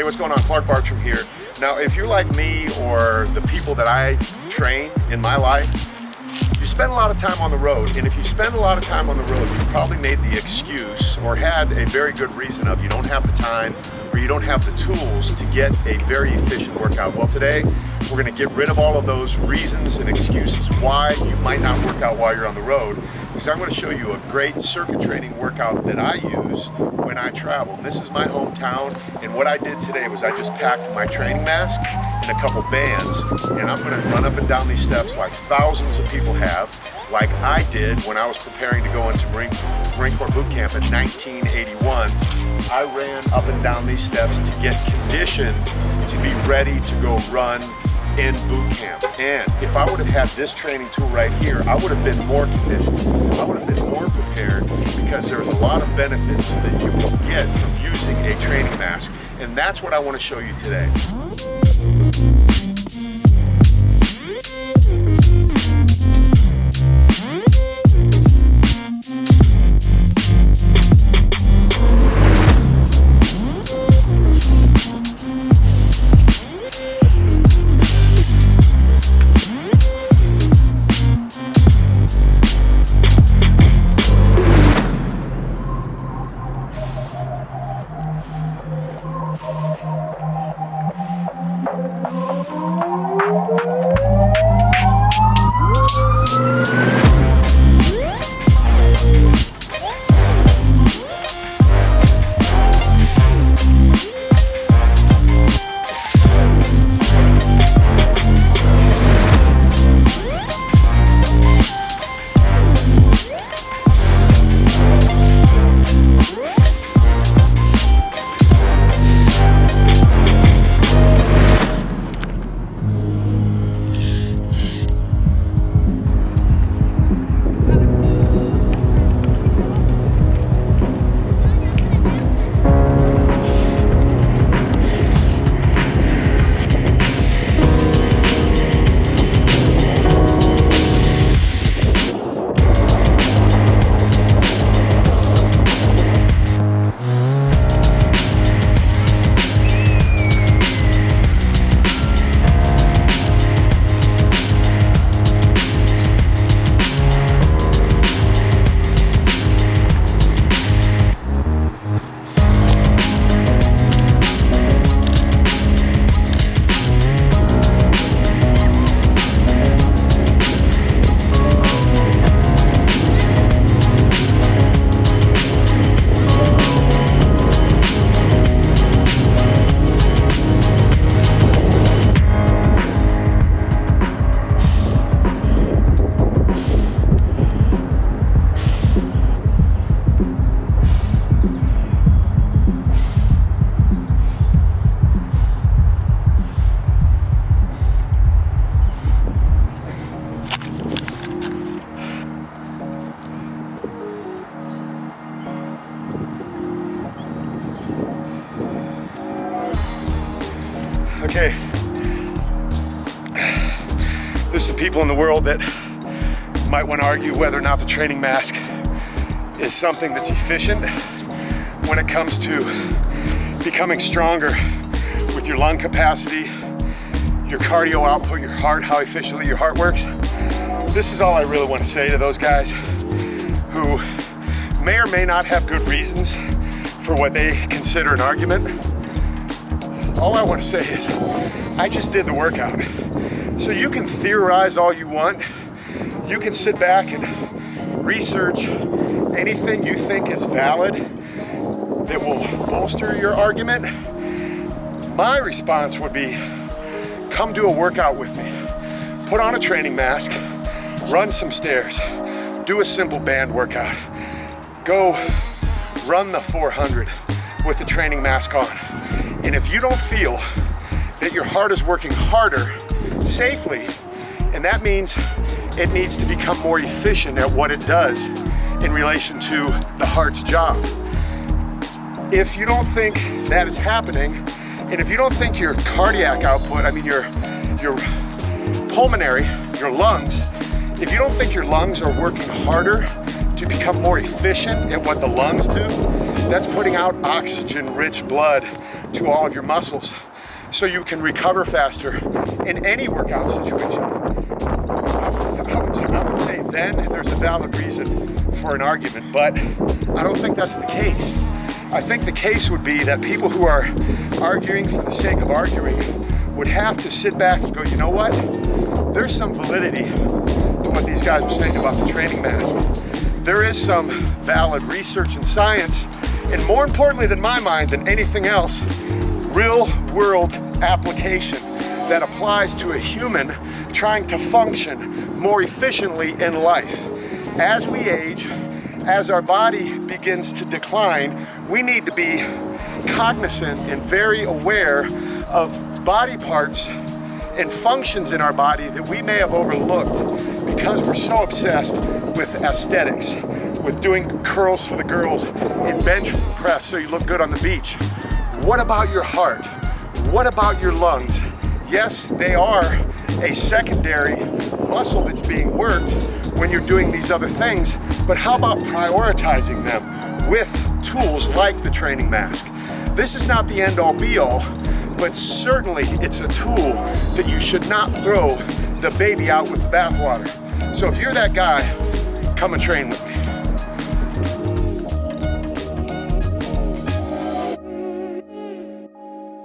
what's going on? Clark Bartram here. Now, if you're like me or the people that I train in my life, you spend a lot of time on the road. And if you spend a lot of time on the road, you probably made the excuse or had a very good reason of you don't have the time or you don't have the tools to get a very efficient workout. Well, today, we're gonna get rid of all of those reasons and excuses why you might not work out while you're on the road, because I'm gonna show you a great circuit training workout that I use when I travel. And this is my hometown, and what I did today was I just packed my training mask and a couple bands, and I'm gonna run up and down these steps like thousands of people have, like I did when I was preparing to go into Marine Corps boot camp in 1981. I ran up and down these steps to get conditioned to be ready to go run in boot camp. And if I would have had this training tool right here, I would have been more conditioned. I would have been more prepared, because there's a lot of benefits that you will get from using a training mask. And that's what I want to show you today. Okay, there's some people in the world that might want to argue whether or not the training mask is something that's efficient when it comes to becoming stronger with your lung capacity, your cardio output, your heart, how efficiently your heart works. This is all I really want to say to those guys who may or may not have good reasons for what they consider an argument. All I want to say is, I just did the workout. So you can theorize all you want. You can sit back and research anything you think is valid that will bolster your argument. My response would be, come do a workout with me. Put on a training mask, run some stairs, do a simple band workout. Go run the 400 with the training mask on. And if you don't feel that your heart is working harder safely, and that means it needs to become more efficient at what it does in relation to the heart's job. If you don't think that is happening, and if you don't think your cardiac output, I mean your pulmonary, your lungs, if you don't think your lungs are working harder to become more efficient at what the lungs do. That's putting out oxygen-rich blood to all of your muscles so you can recover faster in any workout situation. I would say then there's a valid reason for an argument, but I don't think that's the case. I think the case would be that people who are arguing for the sake of arguing would have to sit back and go, you know what? There's some validity to what these guys were saying about the training mask. There is some valid research and science, and more importantly than my mind, than anything else, real world application that applies to a human trying to function more efficiently in life. As we age, as our body begins to decline, we need to be cognizant and very aware of body parts and functions in our body that we may have overlooked because we're so obsessed with aesthetics, with doing curls for the girls and bench press so you look good on the beach. What about your heart? What about your lungs? Yes, they are a secondary muscle that's being worked when you're doing these other things, but how about prioritizing them with tools like the training mask? This is not the end-all be-all, but certainly it's a tool that you should not throw the baby out with the bathwater. So if you're that guy, come and train with me.